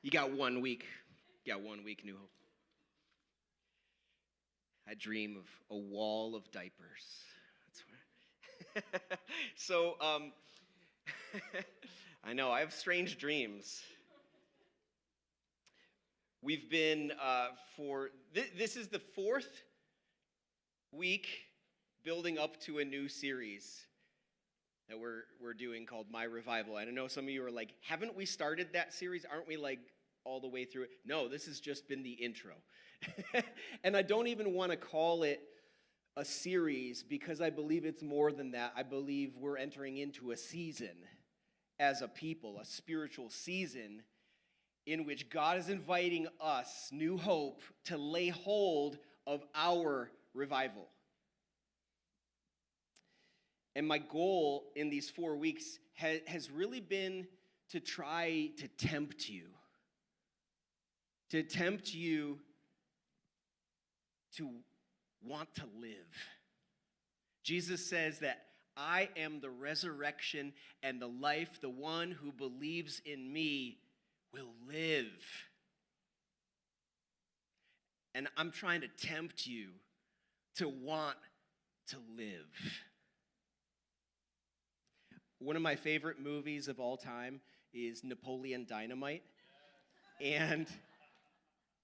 You got 1 week. You got 1 week, New Hope. I dream of a wall of diapers. That's where. So, I know, I have strange dreams. We've been this is the fourth week building up to a new series that we're doing called My Revival. And I know some of you are like, haven't we started that series? Aren't we like all the way through it? No, this has just been the intro. And I don't even want to call it a series because I believe it's more than that. I believe we're entering into a season as a people, a spiritual season in which God is inviting us, New Hope, to lay hold of our revival. And my goal in these 4 weeks has really been to try to tempt you to want to live. Jesus says that I am the resurrection and the life. The one who believes in me will live. And I'm trying to tempt you to want to live. One of my favorite movies of all time is Napoleon Dynamite. And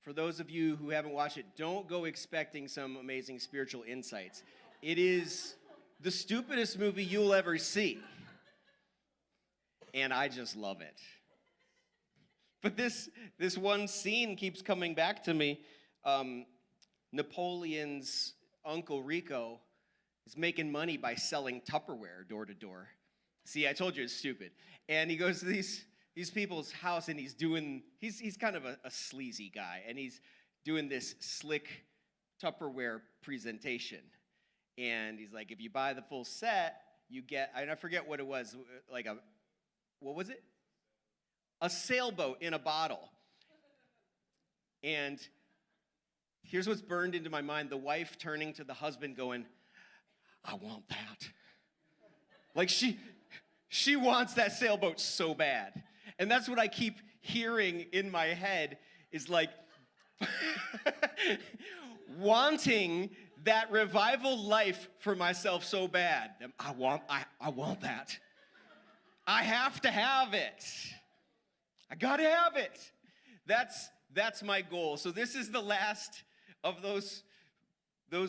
for those of you who haven't watched it, don't go expecting some amazing spiritual insights. It is the stupidest movie you'll ever see. And I just love it. But this one scene keeps coming back to me. Napoleon's Uncle Rico is making money by selling Tupperware door to door. See, I told you it's stupid. And he goes to these people's house and he's kind of a sleazy guy. And he's doing this slick Tupperware presentation. And he's like, if you buy the full set, you get, I forget what it was, what was it? A sailboat in a bottle. And here's what's burned into my mind. The wife turning to the husband going, I want that. Like she wants that sailboat so bad. And that's what I keep hearing in my head is like wanting that revival life for myself so bad. I want that. I have to have it. I gotta have it. That's my goal. So this is the last of those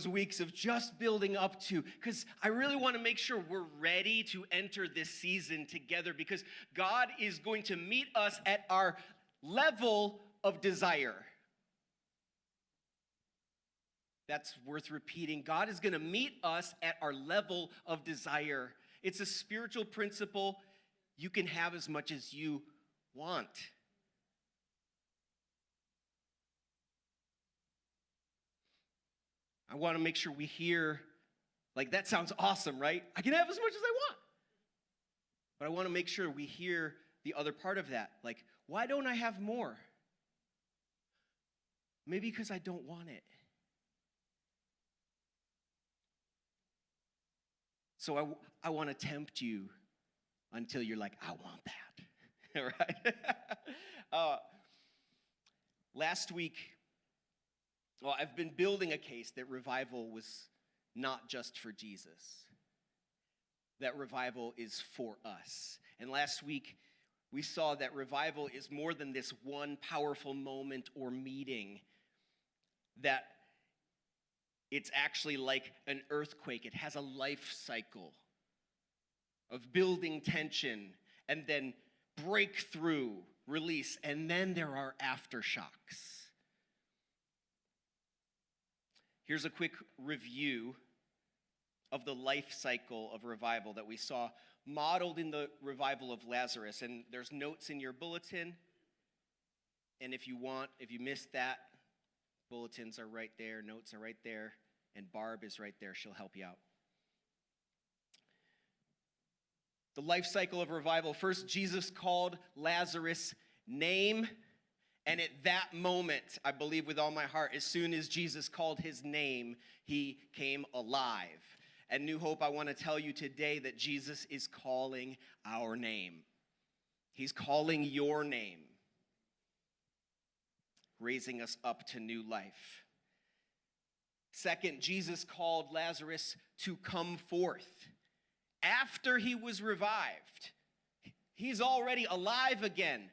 weeks of just building up to, because I really want to make sure we're ready to enter this season together, because God is going to meet us at our level of desire. That's worth repeating. God is going to meet us at our level of desire. It's a spiritual principle. You can have as much as you want. I want to make sure we hear, like, that sounds awesome, right? I can have as much as I want. But I want to make sure we hear the other part of that. Like, why don't I have more? Maybe because I don't want it. So I want to tempt you until you're like, I want that. All right? Last week, I've been building a case that revival was not just for Jesus. That revival is for us. And last week, we saw that revival is more than this one powerful moment or meeting. That it's actually like an earthquake. It has a life cycle of building tension and then breakthrough, release, and then there are aftershocks. Here's a quick review of the life cycle of revival that we saw modeled in the revival of Lazarus. And there's notes in your bulletin. And if you missed that, bulletins are right there, notes are right there, and Barb is right there. She'll help you out. The life cycle of revival. First, Jesus called Lazarus' name. And at that moment, I believe with all my heart, as soon as Jesus called his name, he came alive. At New Hope, I want to tell you today that Jesus is calling our name. He's calling your name. raising us up to new life. Second, Jesus called Lazarus to come forth after he was revived. He's already alive again,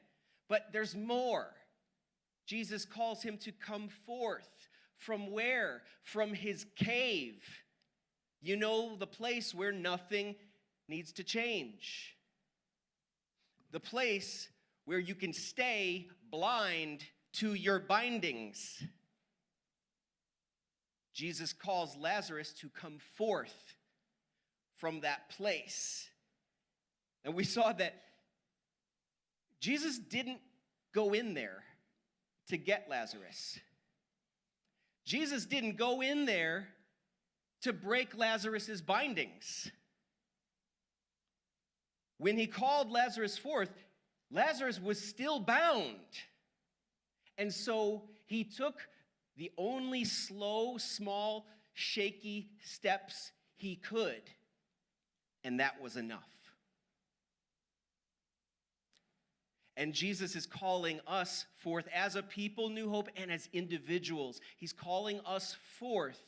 but there's more. Jesus calls him to come forth. From where? From his cave. You know, the place where nothing needs to change. The place where you can stay blind to your bindings. Jesus calls Lazarus to come forth from that place. And we saw that Jesus didn't go in there to get Lazarus. Jesus didn't go in there to break Lazarus's bindings. When he called Lazarus forth, Lazarus was still bound. And so he took the only slow, small, shaky steps he could, and that was enough. And Jesus is calling us forth as a people, New Hope, and as individuals. He's calling us forth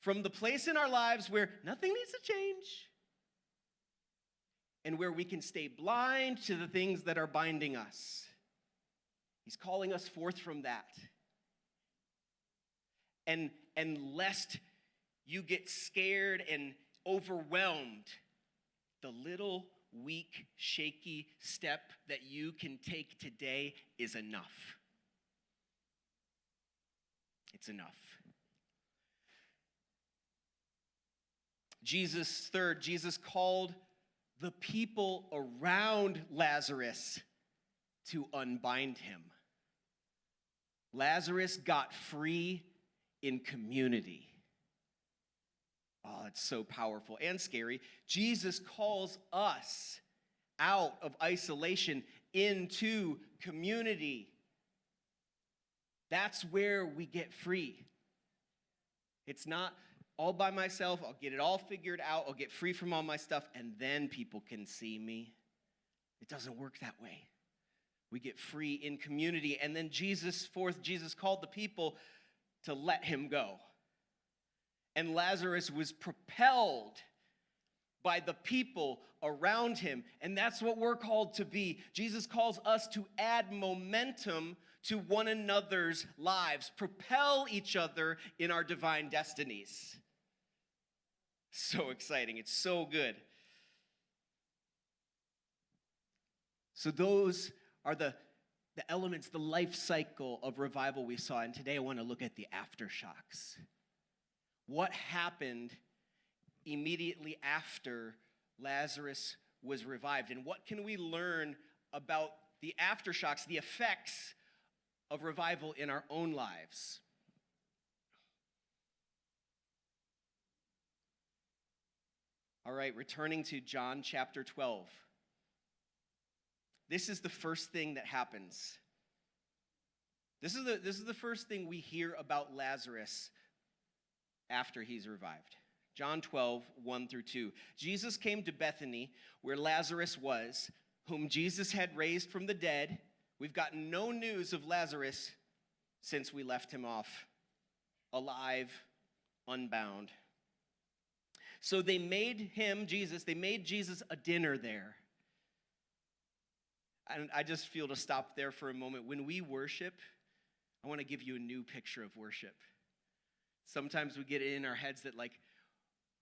from the place in our lives where nothing needs to change and where we can stay blind to the things that are binding us. He's calling us forth from that. And lest you get scared and overwhelmed, the little weak, shaky step that you can take today is enough. It's enough. Jesus called the people around Lazarus to unbind him. Lazarus got free in community. Oh, it's so powerful and scary. Jesus calls us out of isolation into community. That's where we get free. It's not all by myself. I'll get it all figured out. I'll get free from all my stuff, and then people can see me. It doesn't work that way. We get free in community. And then Jesus called the people to let him go. And Lazarus was propelled by the people around him. And that's what we're called to be. Jesus calls us to add momentum to one another's lives, propel each other in our divine destinies. So exciting. It's so good. So those are the elements, the life cycle of revival we saw. And today I want to look at the aftershocks. What happened immediately after Lazarus was revived? And what can we learn about the aftershocks, the effects of revival in our own lives? All right, returning to John chapter 12. This is the first thing that happens. This is the first thing we hear about Lazarus after he's revived. John 12, 1 through 2. Jesus came to Bethany, where Lazarus was, whom Jesus had raised from the dead. We've gotten no news of Lazarus since we left him off alive, unbound. So they made Jesus a dinner there. And I just feel to stop there for a moment. When we worship, I want to give you a new picture of worship. Sometimes we get it in our heads that like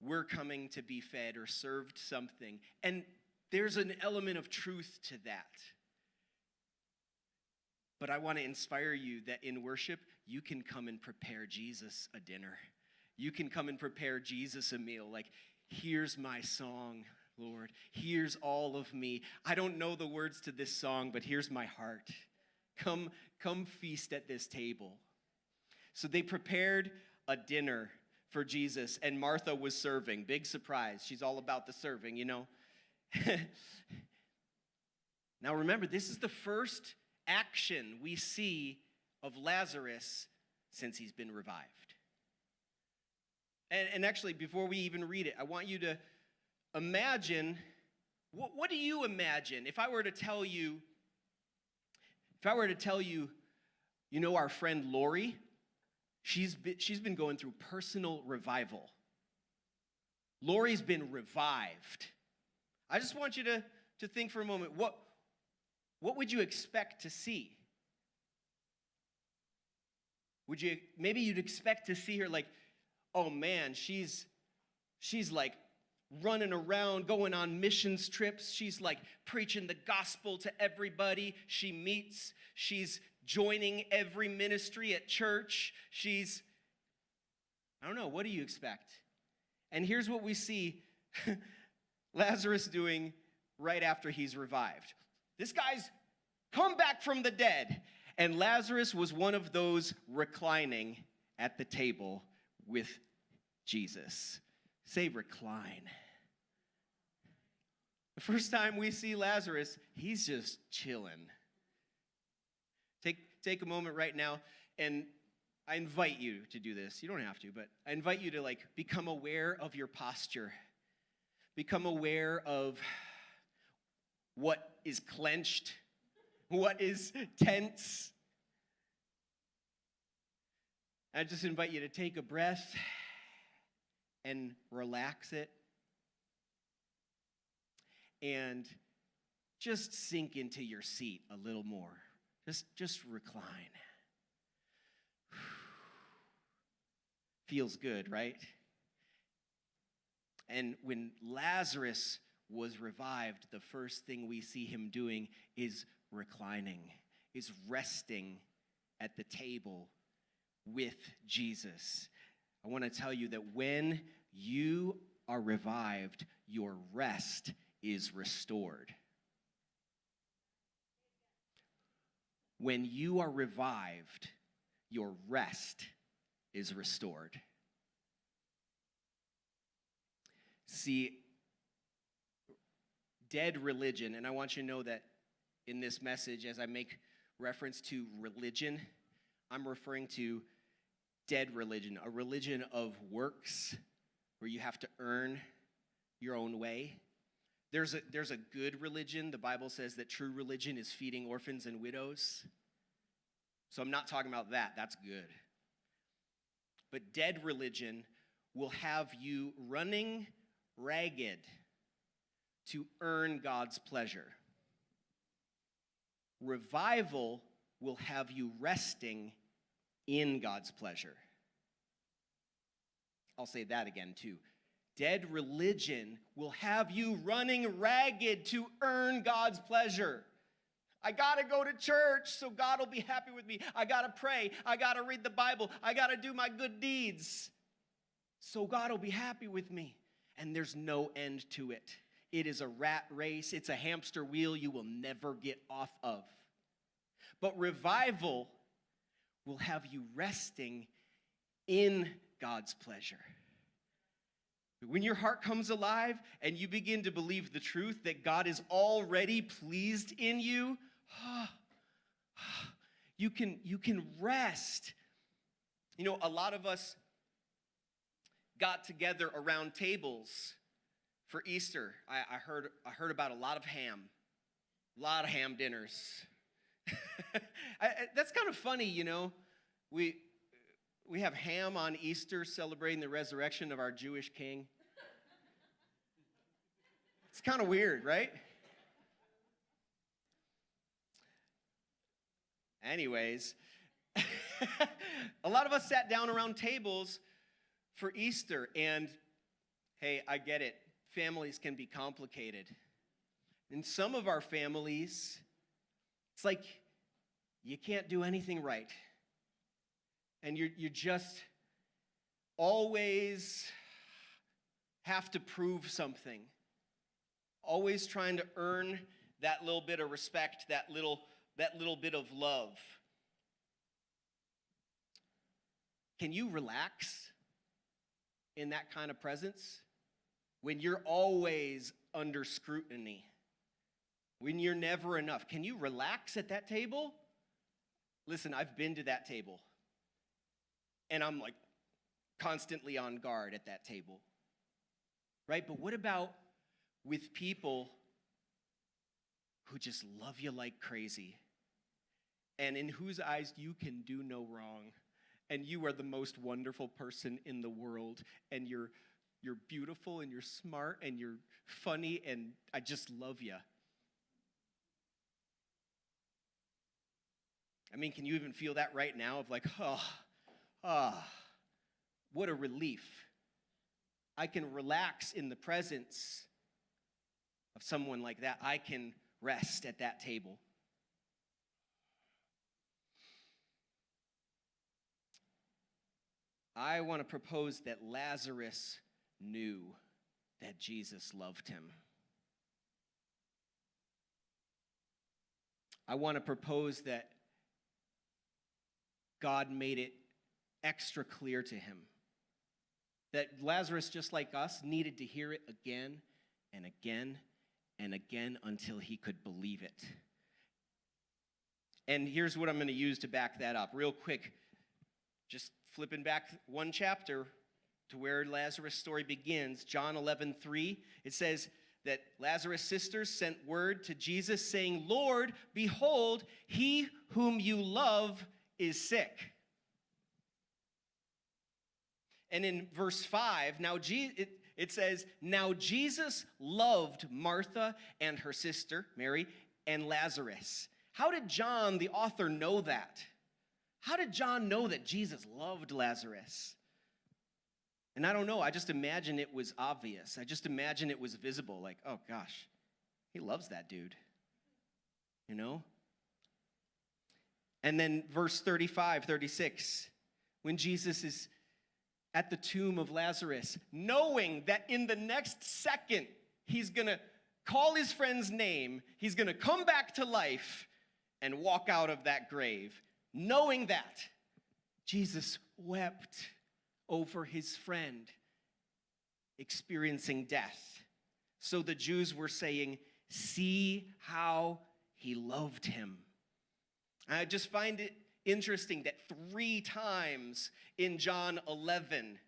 we're coming to be fed or served something. And there's an element of truth to that. But I want to inspire you that in worship, you can come and prepare Jesus a dinner. You can come and prepare Jesus a meal. Like, here's my song, Lord. Here's all of me. I don't know the words to this song, but here's my heart. Come feast at this table. So they prepared a dinner for Jesus, and Martha was serving. Big surprise. She's all about the serving, you know. Now remember, this is the first action we see of Lazarus since he's been revived. And actually, before we even read it, I want you to imagine, what do you imagine if I were to tell you, You know our friend Lori? She's been going through personal revival. Lori's been revived. I just want you to think for a moment, what would you expect to see? Maybe you'd expect to see her like, oh man, she's like running around, going on missions trips. She's like preaching the gospel to everybody she meets. She's joining every ministry at church. I don't know, what do you expect? And here's what we see Lazarus doing right after he's revived. This guy's come back from the dead. And Lazarus was one of those reclining at the table with Jesus. Say recline. The first time we see Lazarus, he's just chilling. Take a moment right now, and I invite you to do this. You don't have to, but I invite you to become aware of your posture. Become aware of what is clenched, what is tense. I just invite you to take a breath and relax it. And just sink into your seat a little more. Just recline. Feels good, right? And when Lazarus was revived, the first thing we see him doing is reclining, is resting at the table with Jesus. I want to tell you that when you are revived, your rest is restored. When you are revived, your rest is restored. See, dead religion, and I want you to know that in this message, as I make reference to religion, I'm referring to dead religion, a religion of works where you have to earn your own way. There's a good religion. The Bible says that true religion is feeding orphans and widows. So I'm not talking about that. That's good. But dead religion will have you running ragged to earn God's pleasure. Revival will have you resting in God's pleasure. I'll say that again too. Dead religion will have you running ragged to earn God's pleasure. I got to go to church so God will be happy with me. I got to pray. I got to read the Bible. I got to do my good deeds so God will be happy with me. And there's no end to it. It is a rat race. It's a hamster wheel you will never get off of. But revival will have you resting in God's pleasure. When your heart comes alive and you begin to believe the truth that God is already pleased in you, you can rest. You know, a lot of us got together around tables for Easter. I heard about a lot of ham dinners. That's kind of funny, you know. We have ham on Easter celebrating the resurrection of our Jewish king. It's kind of weird, right? Anyways, a lot of us sat down around tables for Easter, and hey, I get it. Families can be complicated. In some of our families, it's like you can't do anything right. And you just always have to prove something. Always trying to earn that little bit of respect, that little bit of love. Can you relax in that kind of presence? When you're always under scrutiny, when you're never enough, can you relax at that table? Listen, I've been to that table, and I'm like constantly on guard at that table, right? But what about with people who just love you like crazy, and in whose eyes you can do no wrong. And you are the most wonderful person in the world. And you're beautiful, and you're smart, and you're funny, and I just love you. I mean, can you even feel that right now of like, what a relief. I can relax in the presence of someone like that. I can rest at that table. I want to propose that Lazarus knew that Jesus loved him. I want to propose that God made it extra clear to him that Lazarus, just like us, needed to hear it again and again and again until he could believe it. And here's what I'm going to use to back that up. Real quick, just flipping back one chapter to where Lazarus' story begins, John 11:3, it says that Lazarus' sisters sent word to Jesus saying, "Lord, behold, he whom you love is sick." And in verse 5, it says, "Now Jesus loved Martha and her sister, Mary, and Lazarus." How did John, the author, know that? How did John know that Jesus loved Lazarus? And I don't know, I just imagine it was obvious. I just imagine it was visible, like, oh gosh, he loves that dude, you know? And then verse 35, 36, when Jesus is at the tomb of Lazarus, knowing that in the next second, he's gonna call his friend's name, he's gonna come back to life and walk out of that grave. Knowing that, Jesus wept over his friend experiencing death. So the Jews were saying, "See how he loved him." I just find it interesting that 3 times in John 11,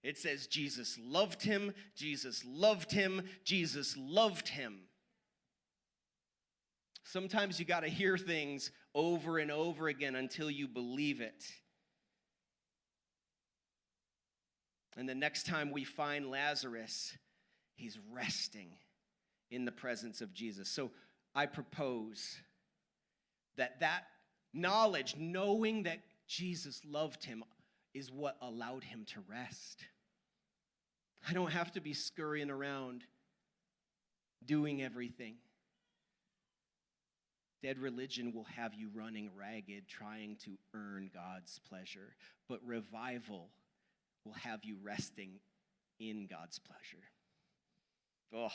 it says Jesus loved him, Jesus loved him, Jesus loved him. Sometimes you got to hear things over and over again until you believe it. And the next time we find Lazarus, he's resting in the presence of Jesus. So I propose that knowledge, knowing that Jesus loved him, is what allowed him to rest. I don't have to be scurrying around doing everything. Dead religion will have you running ragged, trying to earn God's pleasure. But revival will have you resting in God's pleasure. Oh,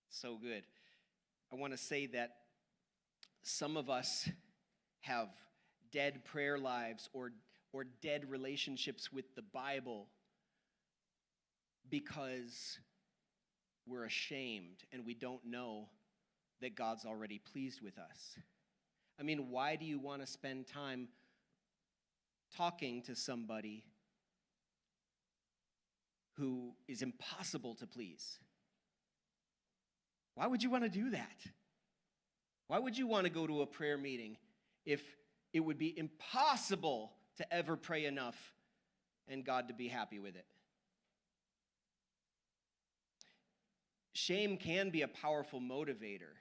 so good. I want to say that some of us have dead prayer lives or dead relationships with the Bible because we're ashamed and we don't know that God's already pleased with us. I mean, why do you want to spend time talking to somebody who is impossible to please? Why would you want to do that? Why would you want to go to a prayer meeting if it would be impossible to ever pray enough and God to be happy with it? Shame can be a powerful motivator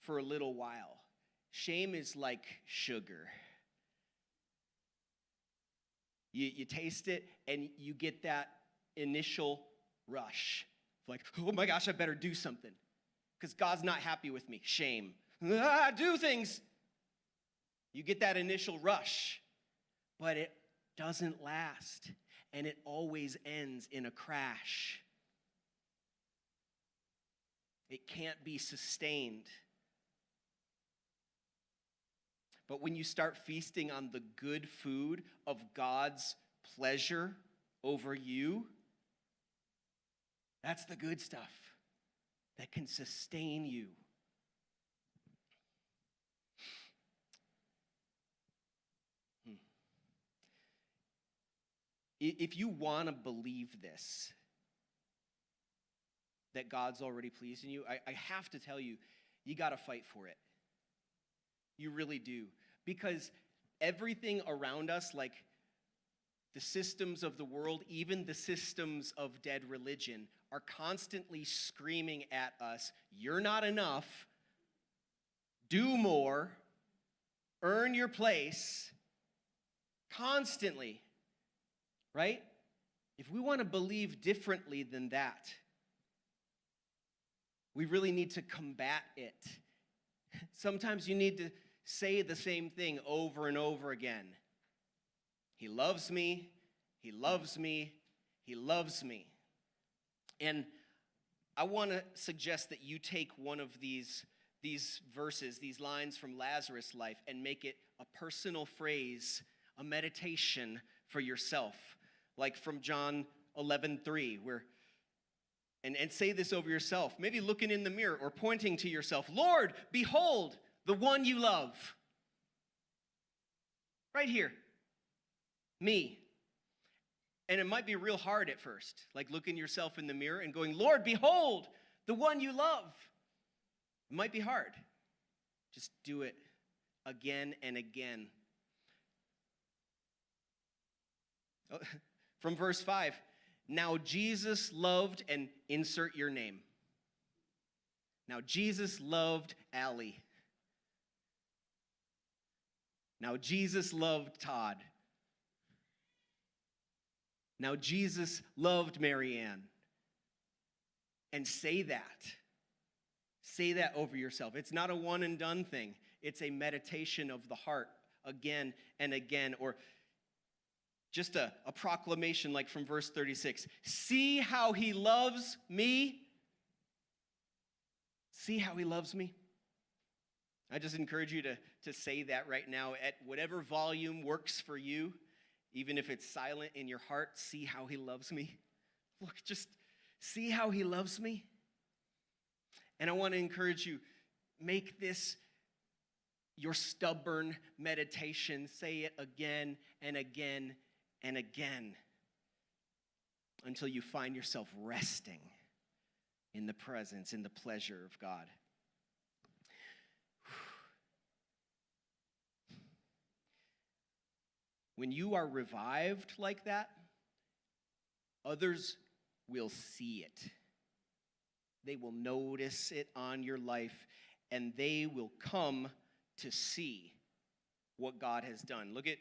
for a little while. Shame is like sugar. You taste it and you get that initial rush. Like, oh my gosh, I better do something because God's not happy with me. Shame. Do things. You get that initial rush, but it doesn't last, and it always ends in a crash. It can't be sustained. But when you start feasting on the good food of God's pleasure over you, that's the good stuff that can sustain you. If you want to believe this, that God's already pleased in you, I have to tell you, you got to fight for it. You really do. Because everything around us, like the systems of the world, even the systems of dead religion, are constantly screaming at us, you're not enough, do more, earn your place, constantly, right? If we want to believe differently than that, we really need to combat it. Sometimes you need to say the same thing over and over again. He loves me, he loves me, he loves me. And I want to suggest that you take one of these verses, these lines from Lazarus' life, and make it a personal phrase, a meditation for yourself. Like from John 11:3, where, and say this over yourself, maybe looking in the mirror or pointing to yourself, Lord, behold the one you love. Right here, me. And it might be real hard at first, like looking yourself in the mirror and going, Lord, behold the one you love. It might be hard. Just do it again and again. From verse 5, now Jesus loved, and insert your name. Now Jesus loved Allie. Now Jesus loved Todd. Now Jesus loved Marianne. And say that. Say that over yourself. It's not a one and done thing. It's a meditation of the heart again and again. Or just a proclamation like from verse 36. See how he loves me. See how he loves me. I just encourage you to say that right now at whatever volume works for you. Even if it's silent in your heart, see how he loves me. Look, just see how he loves me. And I want to encourage you, make this your stubborn meditation. Say it again and again and again until you find yourself resting in the presence, in the pleasure of God. When you are revived like that, others will see it. They will notice it on your life, and they will come to see what God has done. Look at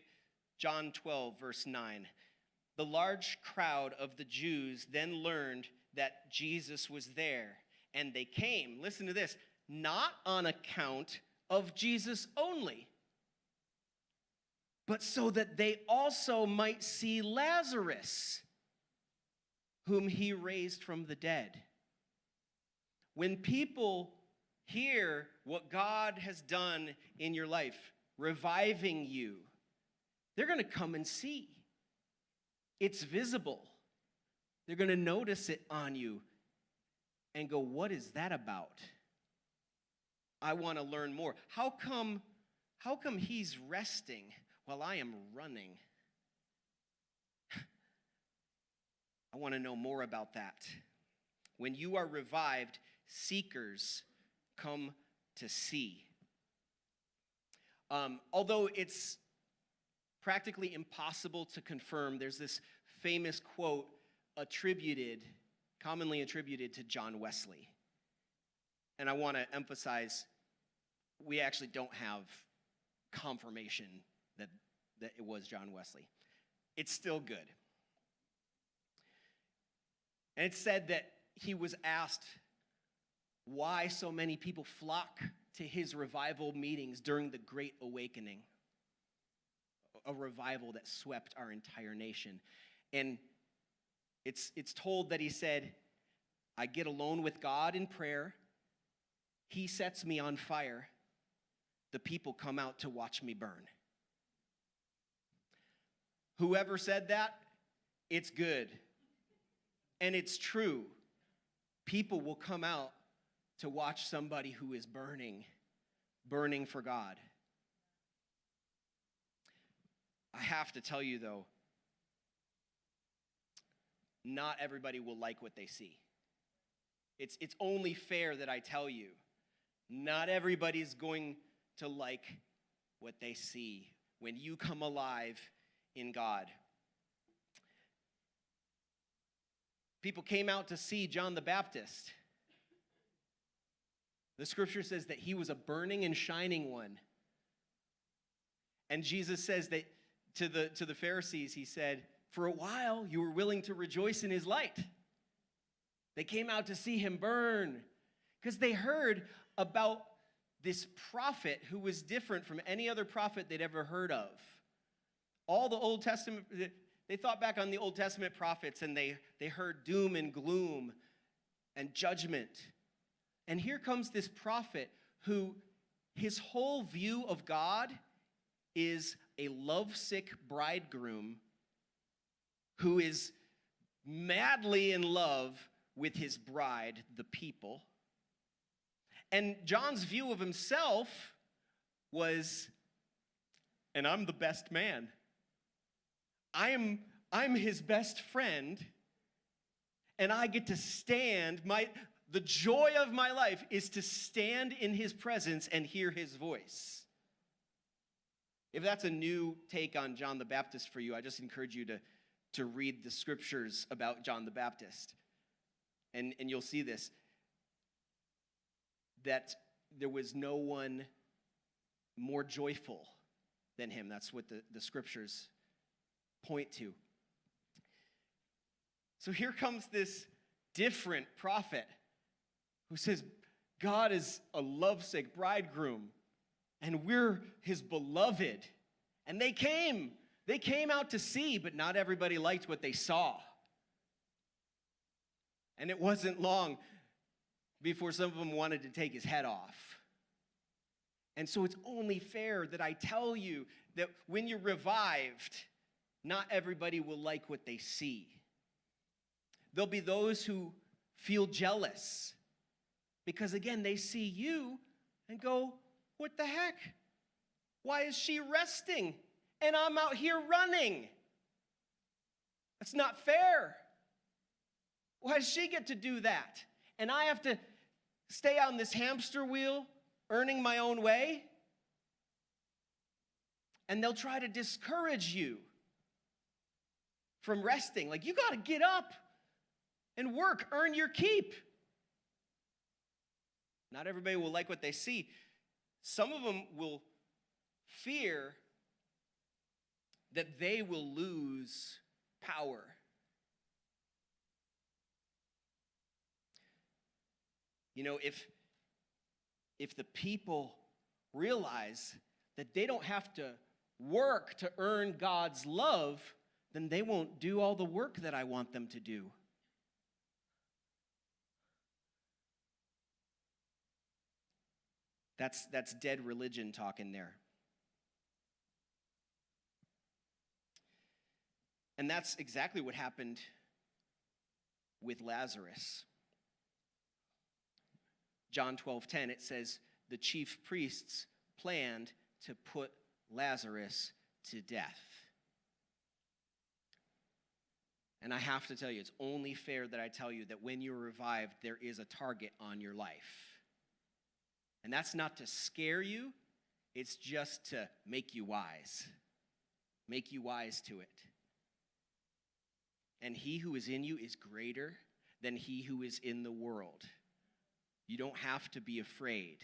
John 12, verse 9. The large crowd of the Jews then learned that Jesus was there, and they came, listen to this, not on account of Jesus only, but so that they also might see Lazarus, whom he raised from the dead. When people hear what God has done in your life, reviving you, they're going to come and see. It's visible. They're going to notice it on you and go, what is that about? I want to learn more. How come he's resting while I am running? I want to know more about that. When you are revived, seekers come to see. Although it's practically impossible to confirm, there's this famous quote commonly attributed to John Wesley. And I want to emphasize, we actually don't have confirmation that it was John Wesley. It's still good. And it's said that he was asked why so many people flock to his revival meetings during the Great Awakening, a revival that swept our entire nation. And it's told that he said, I get alone with God in prayer. He sets me on fire. The people come out to watch me burn. Whoever said that, it's good. And it's true. People will come out to watch somebody who is burning for God. I have to tell you, though, not everybody will like what they see. It's only fair that I tell you, not everybody's going to like what they see when you come alive in God. People came out to see John the Baptist. The scripture says that he was a burning and shining one. And Jesus says that to the Pharisees, he said, for a while you were willing to rejoice in his light. They came out to see him burn because they heard about this prophet who was different from any other prophet they'd ever heard of. All the Old Testament, they thought back on the Old Testament prophets and they heard doom and gloom and judgment. And here comes this prophet who his whole view of God is a lovesick bridegroom who is madly in love with his bride, the people. And John's view of himself was, and I'm the best man. I'm his best friend, and I get to stand. The joy of my life is to stand in his presence and hear his voice. If that's a new take on John the Baptist for you, I just encourage you to read the scriptures about John the Baptist. And you'll see this, that there was no one more joyful than him. That's what the scriptures point to. So here comes this different prophet who says, God is a lovesick bridegroom, and we're his beloved. And they came out to see, but not everybody liked what they saw. And it wasn't long before some of them wanted to take his head off. And so it's only fair that I tell you that when you're revived, not everybody will like what they see. There'll be those who feel jealous because, again, they see you and go, what the heck? Why is she resting and I'm out here running? That's not fair. Why does she get to do that? And I have to stay on this hamster wheel, earning my own way? And they'll try to discourage you from resting. Like, you got to get up and work, earn your keep. Not everybody will like what they see. Some of them will fear that they will lose power. You know, if the people realize that they don't have to work to earn God's love, then they won't do all the work that I want them to do. That's dead religion talking there. And that's exactly what happened with Lazarus. John 12:10, it says, the chief priests planned to put Lazarus to death. And I have to tell you, it's only fair that I tell you that when you're revived, there is a target on your life. And that's not to scare you, it's just to make you wise. Make you wise to it. And he who is in you is greater than he who is in the world. You don't have to be afraid.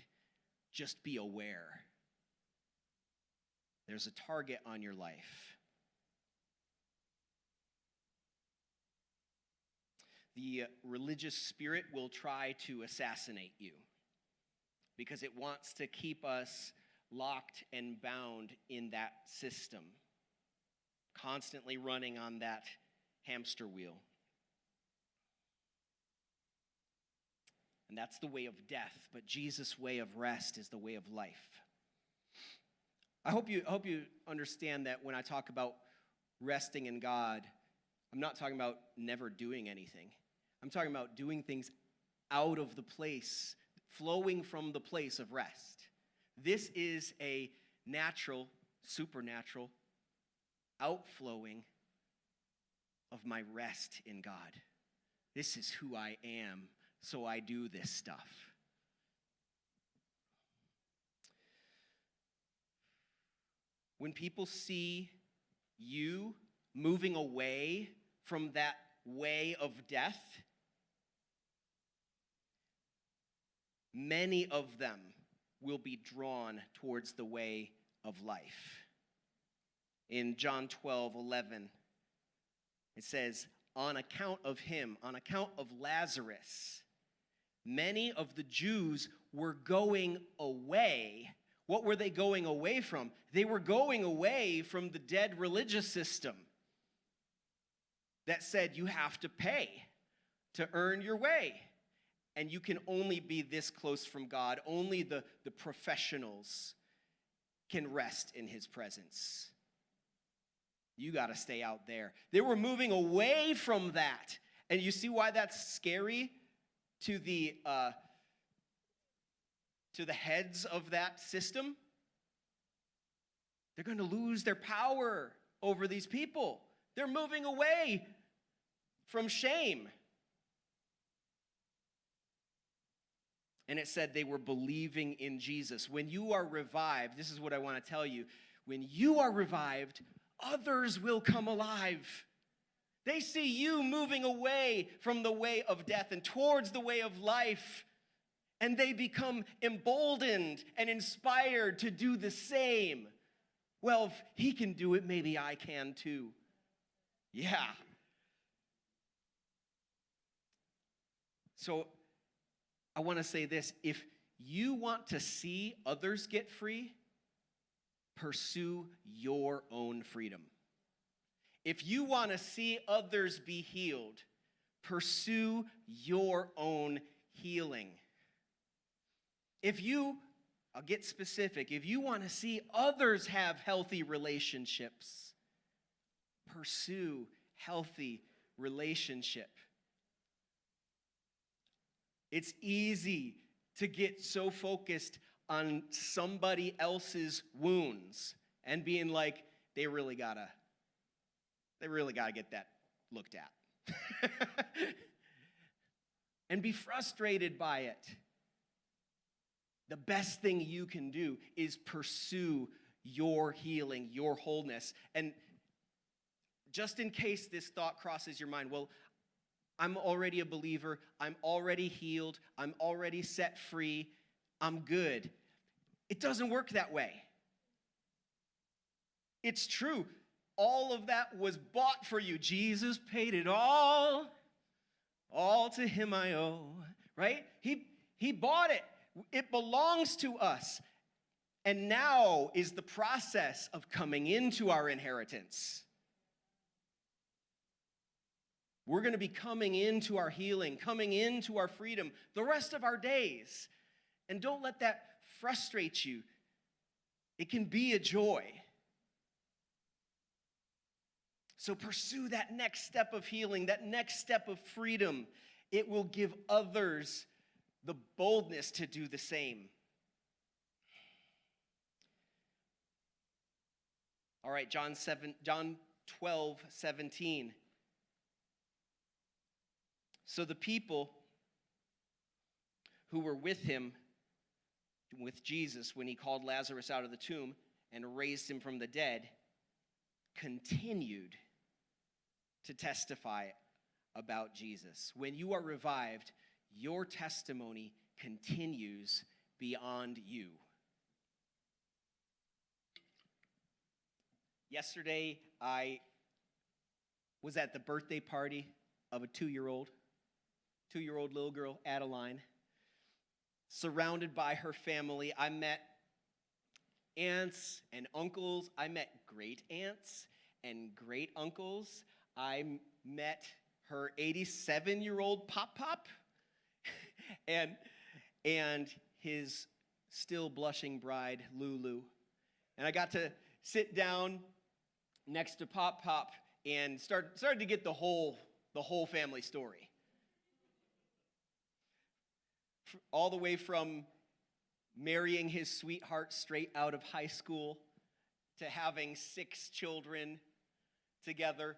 Just be aware. There's a target on your life. The religious spirit will try to assassinate you because it wants to keep us locked and bound in that system, constantly running on that hamster wheel. And that's the way of death, but Jesus' way of rest is the way of life. I hope you understand that when I talk about resting in God, I'm not talking about never doing anything. I'm talking about doing things out of the place, flowing from the place of rest. This is a natural, supernatural outflowing of my rest in God. This is who I am, so I do this stuff. when people see you moving away from that way of death, many of them will be drawn towards the way of life. In John 12:11, it says, on account of him, on account of Lazarus, many of the Jews were going away. What were they going away from? They were going away from the dead religious system that said you have to pay to earn your way. And you can only be this close from God. Only the professionals can rest in his presence. You got to stay out there. They were moving away from that. And you see why that's scary to the heads of that system? They're going to lose their power over these people. They're moving away from shame. And it said they were believing in Jesus. When you are revived, this is what I want to tell you. When you are revived, others will come alive. They see you moving away from the way of death and towards the way of life. And they become emboldened and inspired to do the same. Well, if he can do it, maybe I can too. Yeah. So I want to say this. If you want to see others get free, pursue your own freedom. If you want to see others be healed, pursue your own healing. I'll get specific, if you want to see others have healthy relationships, pursue healthy relationship. It's easy to get so focused on somebody else's wounds and being like, they really gotta get that looked at. And be frustrated by it. The best thing you can do is pursue your healing, your wholeness. And just in case this thought crosses your mind, well, I'm already a believer, I'm already healed, I'm already set free, I'm good. It doesn't work that way. It's true. All of that was bought for you. Jesus paid it all. All to him I owe, right? He bought it. It belongs to us. And now is the process of coming into our inheritance. We're going to be coming into our healing, coming into our freedom the rest of our days. And don't let that frustrate you. It can be a joy. So pursue that next step of healing, that next step of freedom. It will give others the boldness to do the same. All right, John 12:17. So the people who were with him, with Jesus, when he called Lazarus out of the tomb and raised him from the dead, continued to testify about Jesus. When you are revived, your testimony continues beyond you. Yesterday, I was at the birthday party of a two-year-old little girl, Adeline. Surrounded by her family, I met aunts and uncles. I met great aunts and great uncles. I met her 87-year-old pop and his still blushing bride, Lulu. And I got to sit down next to Pop and started to get the whole family story. All the way from marrying his sweetheart straight out of high school to having 6 children together.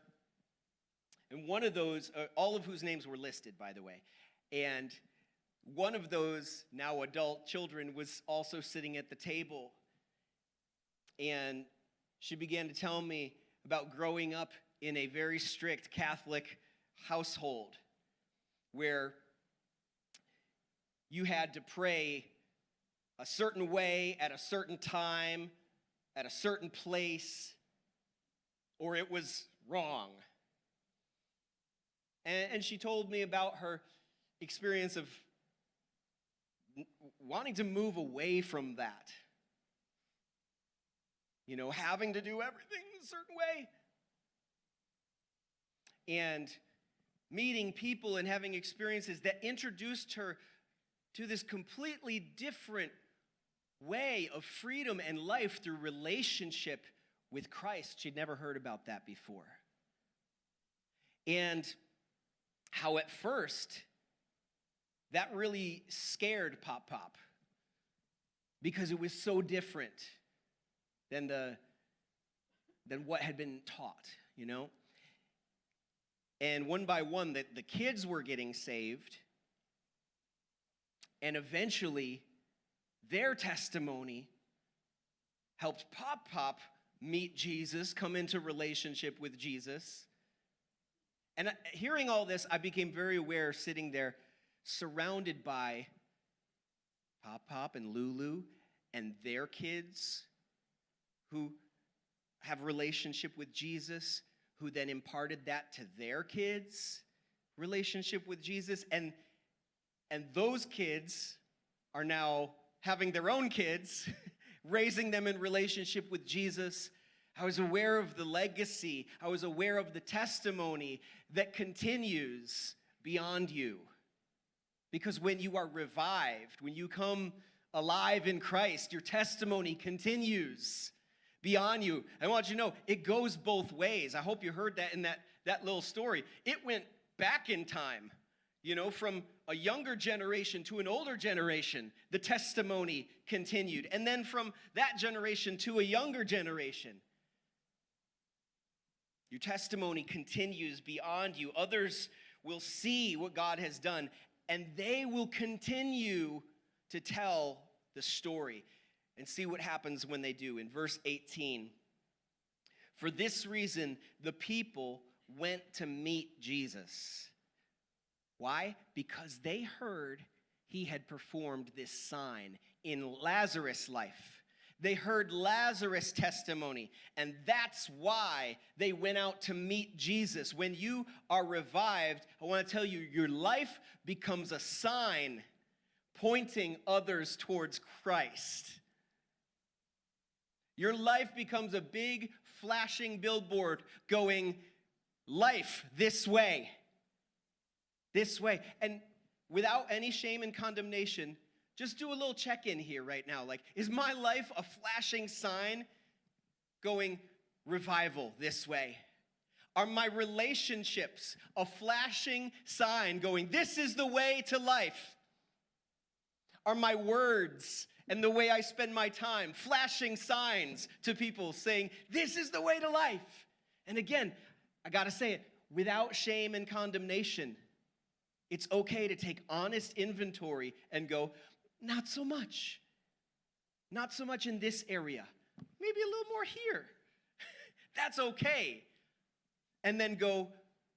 And one of those, all of whose names were listed, by the way. And one of those now adult children was also sitting at the table. And she began to tell me about growing up in a very strict Catholic household where you had to pray a certain way at a certain time, at a certain place, or it was wrong. And she told me about her experience of wanting to move away from that. You know, having to do everything a certain way. And meeting people and having experiences that introduced her to this completely different way of freedom and life through relationship with Christ. She'd never heard about that before. And how at first, that really scared Pop because it was so different than what had been taught, you know? And one by one, the kids were getting saved, and eventually, their testimony helped Pop meet Jesus, come into relationship with Jesus. And hearing all this, I became very aware sitting there surrounded by Pop and Lulu and their kids who have relationship with Jesus, who then imparted that to their kids' relationship with Jesus. And those kids are now having their own kids, raising them in relationship with Jesus. I was aware of the legacy. I was aware of the testimony that continues beyond you. Because when you are revived, when you come alive in Christ, your testimony continues beyond you. I want you to know, it goes both ways. I hope you heard that in that little story. It went back in time, you know, from a younger generation to an older generation, the testimony continued. And then from that generation to a younger generation, your testimony continues beyond you. Others will see what God has done, and they will continue to tell the story. And see what happens when they do. In verse 18, for this reason, the people went to meet Jesus. Why? Because they heard he had performed this sign in Lazarus' life. They heard Lazarus' testimony, and that's why they went out to meet Jesus. When you are revived, I want to tell you, your life becomes a sign pointing others towards Christ. Your life becomes a big, flashing billboard going, life this way. This way. And without any shame and condemnation, just do a little check-in here right now. Like, is my life a flashing sign going, revival this way? Are my relationships a flashing sign going, this is the way to life? Are my words and the way I spend my time flashing signs to people saying, this is the way to life? And again, I gotta say it, without shame and condemnation. It's okay to take honest inventory and go, not so much. Not so much in this area. Maybe a little more here. That's okay. And then go,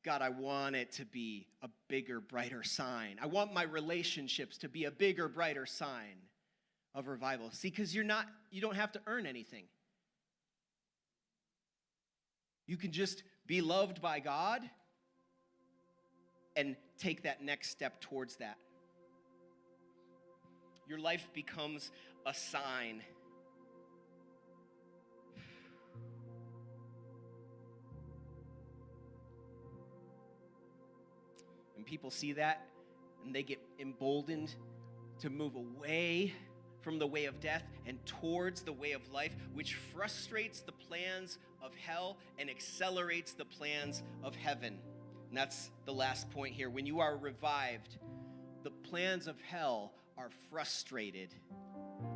God, I want it to be a bigger, brighter sign. I want my relationships to be a bigger, brighter sign of revival. See, because you don't have to earn anything. You can just be loved by God and take that next step towards that. Your life becomes a sign. When people see that and they get emboldened to move away from the way of death and towards the way of life, which frustrates the plans of hell and accelerates the plans of heaven. And that's the last point here. When you are revived, the plans of hell are frustrated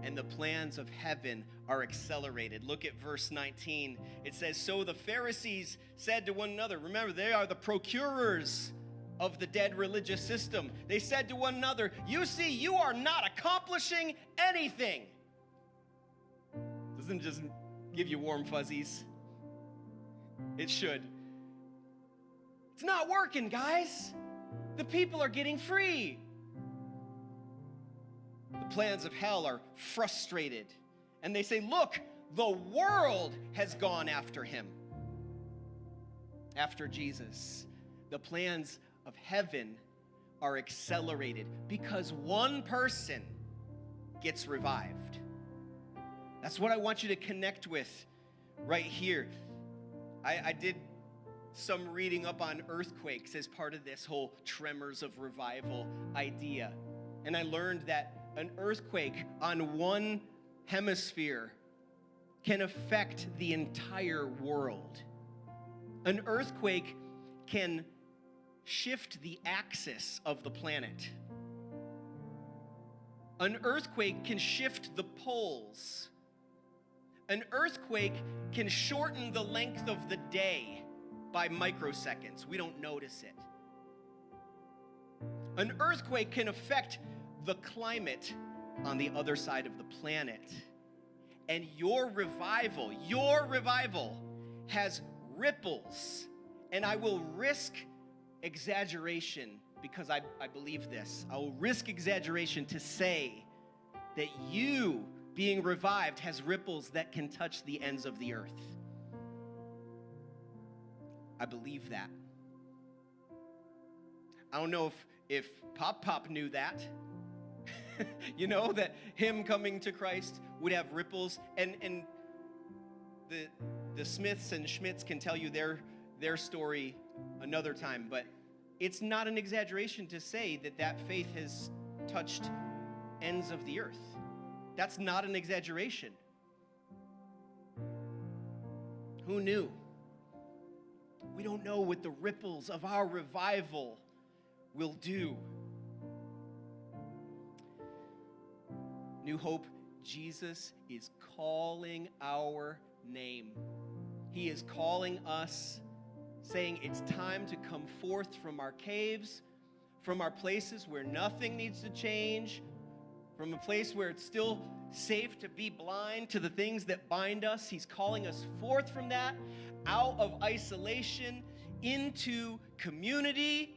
and the plans of heaven are accelerated. Look at verse 19. It says, so the Pharisees said to one another, remember, they are the procurers of the dead religious system. They said to one another, you see, you are not accomplishing anything. Doesn't just give you warm fuzzies. It should. It's not working, guys. The people are getting free. The plans of hell are frustrated. And they say, look, the world has gone after him. After Jesus. The plans of heaven are accelerated because one person gets revived. That's what I want you to connect with right here. I did some reading up on earthquakes as part of this whole tremors of revival idea. And I learned that an earthquake on one hemisphere can affect the entire world. An earthquake can shift the axis of the planet. An earthquake can shift the poles. An earthquake can shorten the length of the day by microseconds. We don't notice it. An earthquake can affect the climate on the other side of the planet. And your revival has ripples. And I will risk exaggeration because I believe this. I will risk exaggeration to say that you being revived has ripples that can touch the ends of the earth. I believe that. I don't know if Pop knew that. You know, that him coming to Christ would have ripples. And the Smiths and Schmitz can tell you their story another time. But it's not an exaggeration to say that faith has touched ends of the earth. That's not an exaggeration. Who knew? We don't know what the ripples of our revival will do. New Hope, Jesus is calling our name. He is calling us, saying it's time to come forth from our caves, from our places where nothing needs to change, from a place where it's still safe to be blind to the things that bind us. He's calling us forth from that, out of isolation, into community,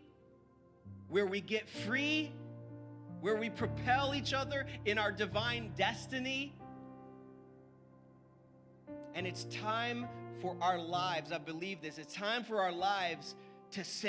where we get free, where we propel each other in our divine destiny. And it's time for our lives, I believe this, it's time for our lives to say,